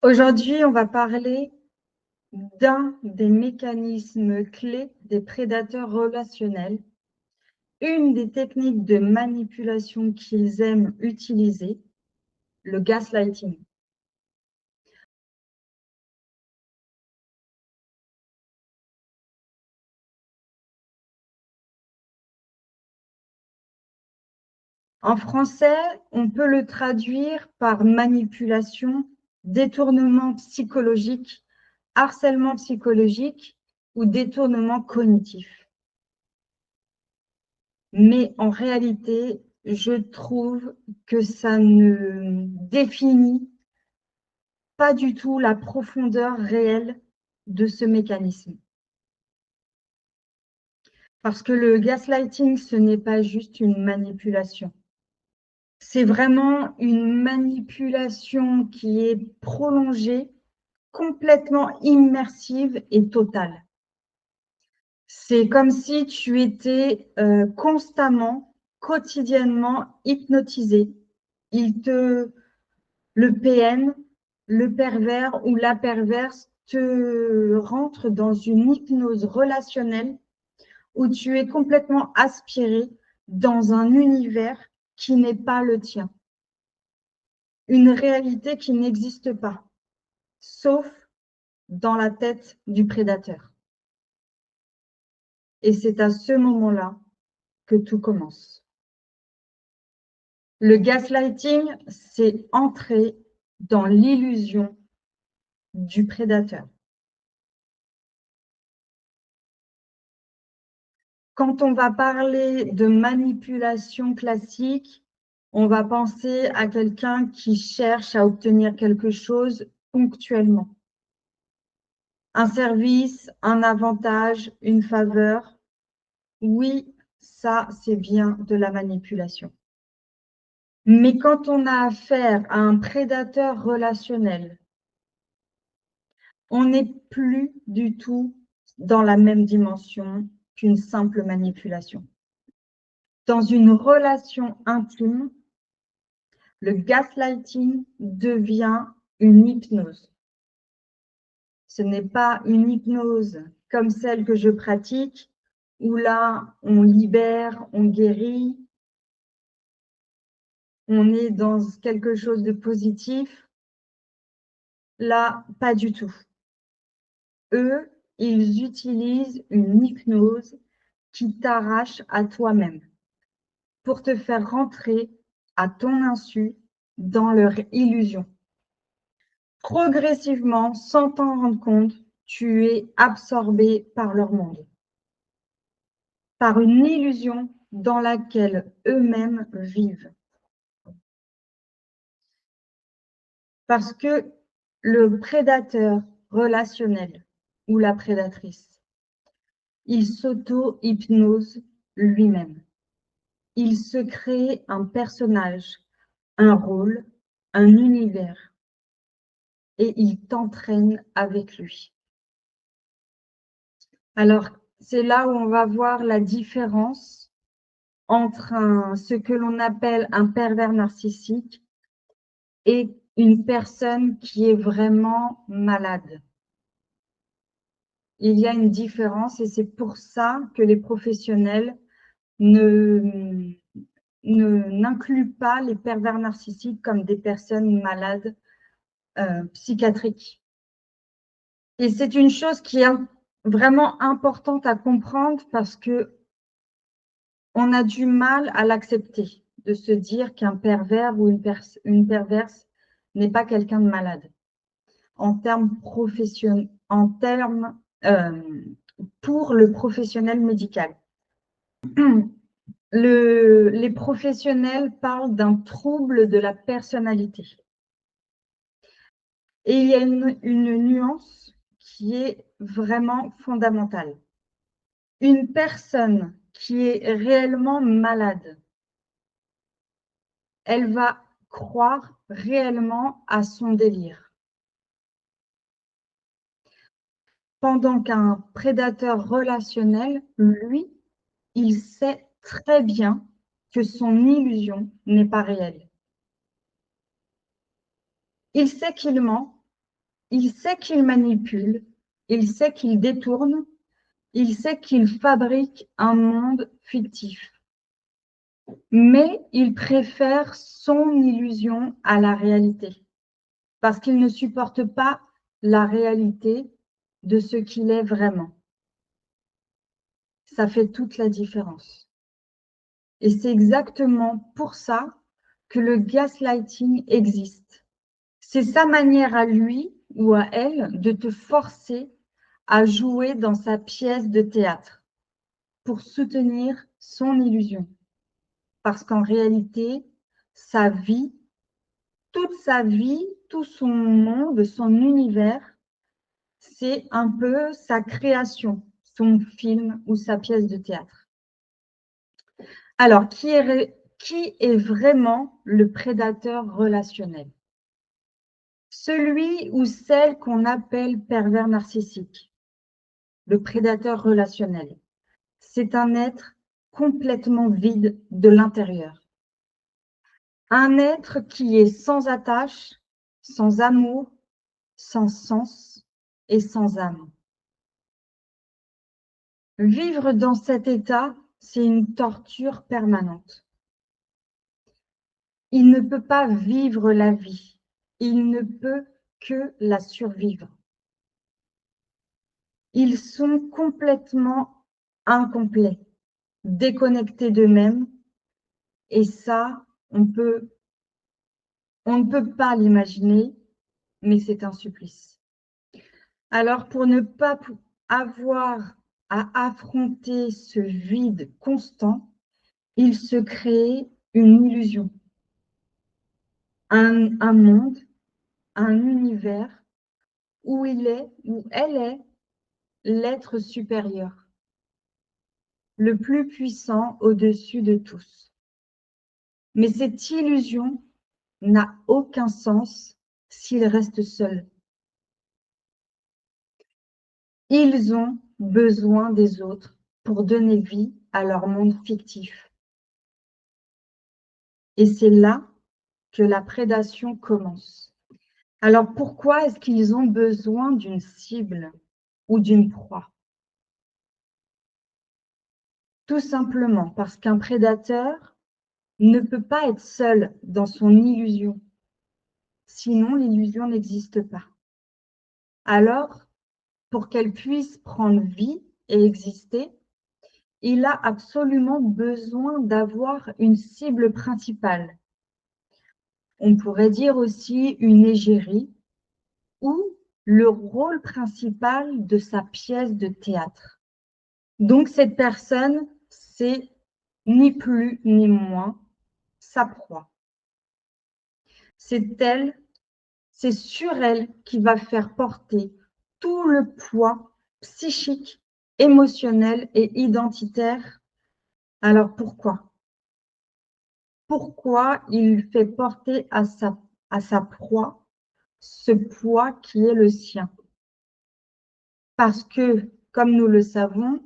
Aujourd'hui, on va parler d'un des mécanismes clés des prédateurs relationnels, une des techniques de manipulation qu'ils aiment utiliser, le gaslighting. En français, on peut le traduire par manipulation, détournement psychologique, harcèlement psychologique ou détournement cognitif. Mais en réalité, je trouve que ça ne définit pas du tout la profondeur réelle de ce mécanisme. Parce que le gaslighting, ce n'est pas juste une manipulation. C'est vraiment une manipulation qui est prolongée, complètement immersive et totale. C'est comme si tu étais constamment, quotidiennement hypnotisé. Le PN, le pervers ou la perverse te rentre dans une hypnose relationnelle où tu es complètement aspiré dans un univers qui n'est pas le tien. Une réalité qui n'existe pas, sauf dans la tête du prédateur. Et c'est à ce moment-là que tout commence. Le gaslighting, c'est entrer dans l'illusion du prédateur. Quand on va parler de manipulation classique, on va penser à quelqu'un qui cherche à obtenir quelque chose ponctuellement. Un service, un avantage, une faveur. Oui, ça, c'est bien de la manipulation. Mais quand on a affaire à un prédateur relationnel, on n'est plus du tout dans la même dimension qu'une simple manipulation. Dans une relation intime, le gaslighting devient une hypnose. Ce n'est pas une hypnose comme celle que je pratique, où là, on libère, on guérit, on est dans quelque chose de positif. Là, pas du tout. Eux, ils utilisent une hypnose qui t'arrache à toi-même pour te faire rentrer à ton insu dans leur illusion. Progressivement, sans t'en rendre compte, tu es absorbé par leur monde, par une illusion dans laquelle eux-mêmes vivent. Parce que le prédateur relationnel ou la prédatrice, il s'auto-hypnose lui-même. Il se crée un personnage, un rôle, un univers, et il t'entraîne avec lui. Alors, c'est là où on va voir la différence entre ce que l'on appelle un pervers narcissique et une personne qui est vraiment malade. Il y a une différence et c'est pour ça que les professionnels n'incluent pas les pervers narcissiques comme des personnes malades psychiatriques. Et c'est une chose qui est vraiment importante à comprendre parce que on a du mal à l'accepter, de se dire qu'un pervers ou une perverse n'est pas quelqu'un de malade. En termes professionnels, pour le professionnel médical. Les professionnels parlent d'un trouble de la personnalité. Et il y a une nuance qui est vraiment fondamentale. Une personne qui est réellement malade, elle va croire réellement à son délire. Pendant qu'un prédateur relationnel, lui, il sait très bien que son illusion n'est pas réelle. Il sait qu'il ment, Il sait qu'il manipule, il sait qu'il détourne, il sait qu'il fabrique un monde fictif. Mais il préfère son illusion à la réalité, parce qu'il ne supporte pas la réalité de ce qu'il est vraiment. Ça fait toute la différence. Et c'est exactement pour ça que le gaslighting existe. C'est sa manière à lui ou à elle de te forcer à jouer dans sa pièce de théâtre pour soutenir son illusion. Parce qu'en réalité, sa vie, toute sa vie, tout son monde, son univers, c'est un peu sa création, son film ou sa pièce de théâtre. Alors, qui est vraiment le prédateur relationnel? Celui ou celle qu'on appelle pervers narcissique, le prédateur relationnel. C'est un être complètement vide de l'intérieur. Un être qui est sans attache, sans amour, sans sens et sans âme. Vivre dans cet état, c'est une torture permanente. Il ne peut pas vivre la vie, il ne peut que la survivre. Ils sont complètement incomplets, déconnectés d'eux-mêmes, et ça, on ne peut pas l'imaginer, mais c'est un supplice. Alors, pour ne pas avoir à affronter ce vide constant, il se crée une illusion, un monde, un univers où il est, où elle est l'être supérieur, le plus puissant au-dessus de tous. Mais cette illusion n'a aucun sens s'il reste seul. Ils ont besoin des autres pour donner vie à leur monde fictif. Et c'est là que la prédation commence. Alors pourquoi est-ce qu'ils ont besoin d'une cible ou d'une proie? Tout simplement parce qu'un prédateur ne peut pas être seul dans son illusion. Sinon, l'illusion n'existe pas. Alors, pour qu'elle puisse prendre vie et exister, il a absolument besoin d'avoir une cible principale. On pourrait dire aussi une égérie ou le rôle principal de sa pièce de théâtre. Donc, cette personne, c'est ni plus ni moins sa proie. C'est elle, c'est sur elle qui va faire porter tout le poids psychique, émotionnel et identitaire. Alors pourquoi? Pourquoi il fait porter à sa proie ce poids qui est le sien? Parce que, comme nous le savons,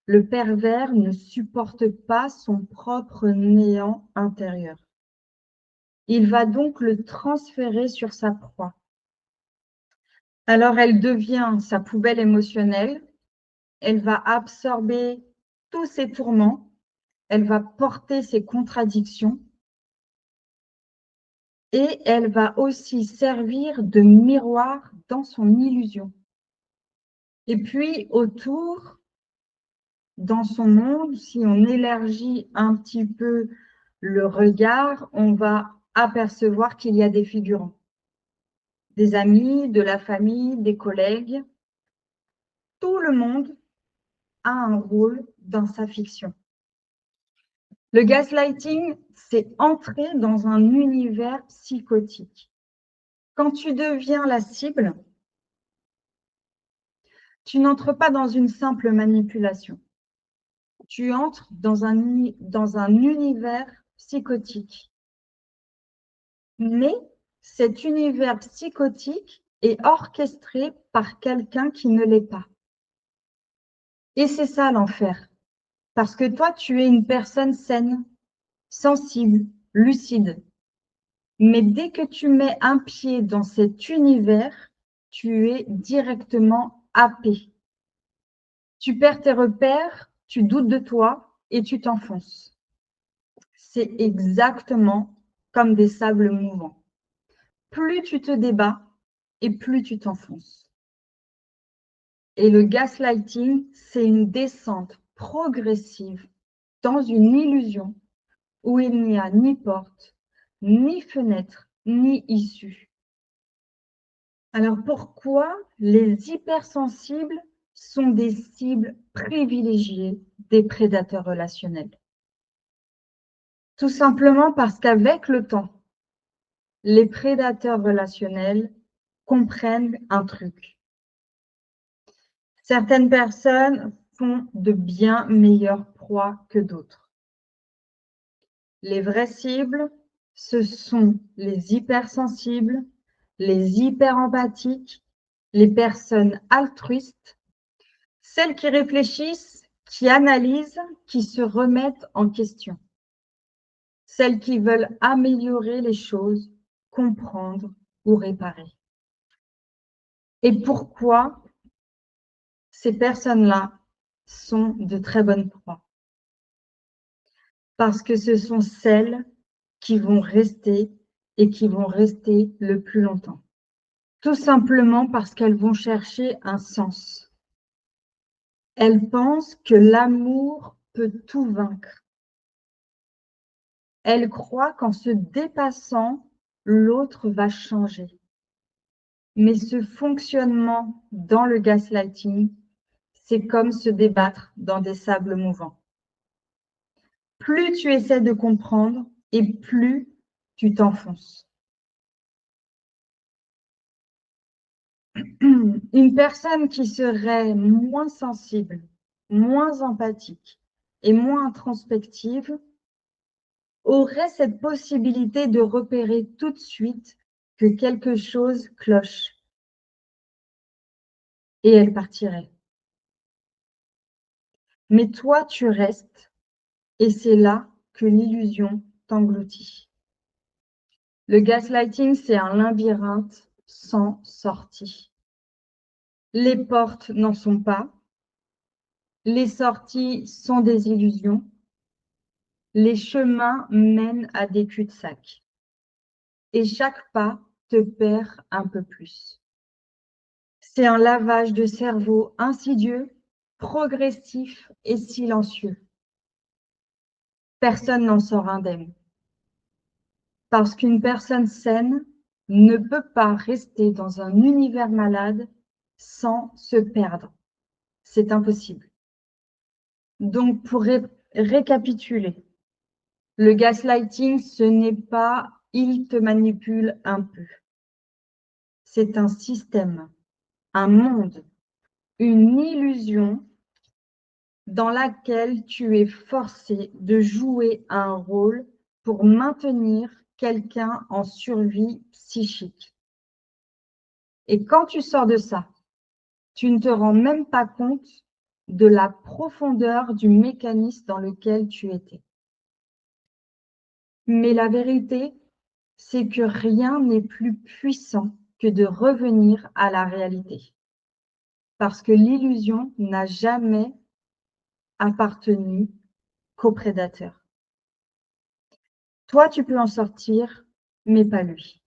le pervers ne supporte pas son propre néant intérieur. Il va donc le transférer sur sa proie. Alors, elle devient sa poubelle émotionnelle, elle va absorber tous ses tourments, elle va porter ses contradictions et elle va aussi servir de miroir dans son illusion. Et puis, autour, dans son monde, si on élargit un petit peu le regard, on va apercevoir qu'il y a des figurants, des amis, de la famille, des collègues. Tout le monde a un rôle dans sa fiction. Le gaslighting, c'est entrer dans un univers psychotique. Quand tu deviens la cible, tu n'entres pas dans une simple manipulation. Tu entres dans un univers psychotique. Mais cet univers psychotique est orchestré par quelqu'un qui ne l'est pas. Et c'est ça l'enfer. Parce que toi, tu es une personne saine, sensible, lucide. Mais dès que tu mets un pied dans cet univers, tu es directement happé. Tu perds tes repères, tu doutes de toi et tu t'enfonces. C'est exactement comme des sables mouvants. Plus tu te débats et plus tu t'enfonces. Et le gaslighting, c'est une descente progressive dans une illusion où il n'y a ni porte, ni fenêtre, ni issue. Alors pourquoi les hypersensibles sont des cibles privilégiées des prédateurs relationnels? Tout simplement parce qu'avec le temps, les prédateurs relationnels comprennent un truc. Certaines personnes font de bien meilleures proies que d'autres. Les vraies cibles, ce sont les hypersensibles, les hyperempathiques, les personnes altruistes, celles qui réfléchissent, qui analysent, qui se remettent en question, celles qui veulent améliorer les choses, comprendre ou réparer. Et pourquoi ces personnes-là sont de très bonnes proies? Parce que ce sont celles qui vont rester et qui vont rester le plus longtemps. Tout simplement parce qu'elles vont chercher un sens. Elles pensent que l'amour peut tout vaincre. Elles croient qu'en se dépassant, l'autre va changer. Mais ce fonctionnement dans le gaslighting, c'est comme se débattre dans des sables mouvants. Plus tu essaies de comprendre et plus tu t'enfonces. Une personne qui serait moins sensible, moins empathique et moins introspective aurait cette possibilité de repérer tout de suite que quelque chose cloche et elle partirait. Mais toi, tu restes et c'est là que l'illusion t'engloutit. Le gaslighting, c'est un labyrinthe sans sortie. Les portes n'en sont pas, les sorties sont des illusions, les chemins mènent à des cul-de-sac. Et chaque pas te perd un peu plus. C'est un lavage de cerveau insidieux, progressif et silencieux. Personne n'en sort indemne. Parce qu'une personne saine ne peut pas rester dans un univers malade sans se perdre. C'est impossible. Donc, pour récapituler, le gaslighting, ce n'est pas « il te manipule un peu ». C'est un système, un monde, une illusion dans laquelle tu es forcé de jouer un rôle pour maintenir quelqu'un en survie psychique. Et quand tu sors de ça, tu ne te rends même pas compte de la profondeur du mécanisme dans lequel tu étais. Mais la vérité, c'est que rien n'est plus puissant que de revenir à la réalité. Parce que l'illusion n'a jamais appartenu qu'au prédateur. Toi, tu peux en sortir, mais pas lui.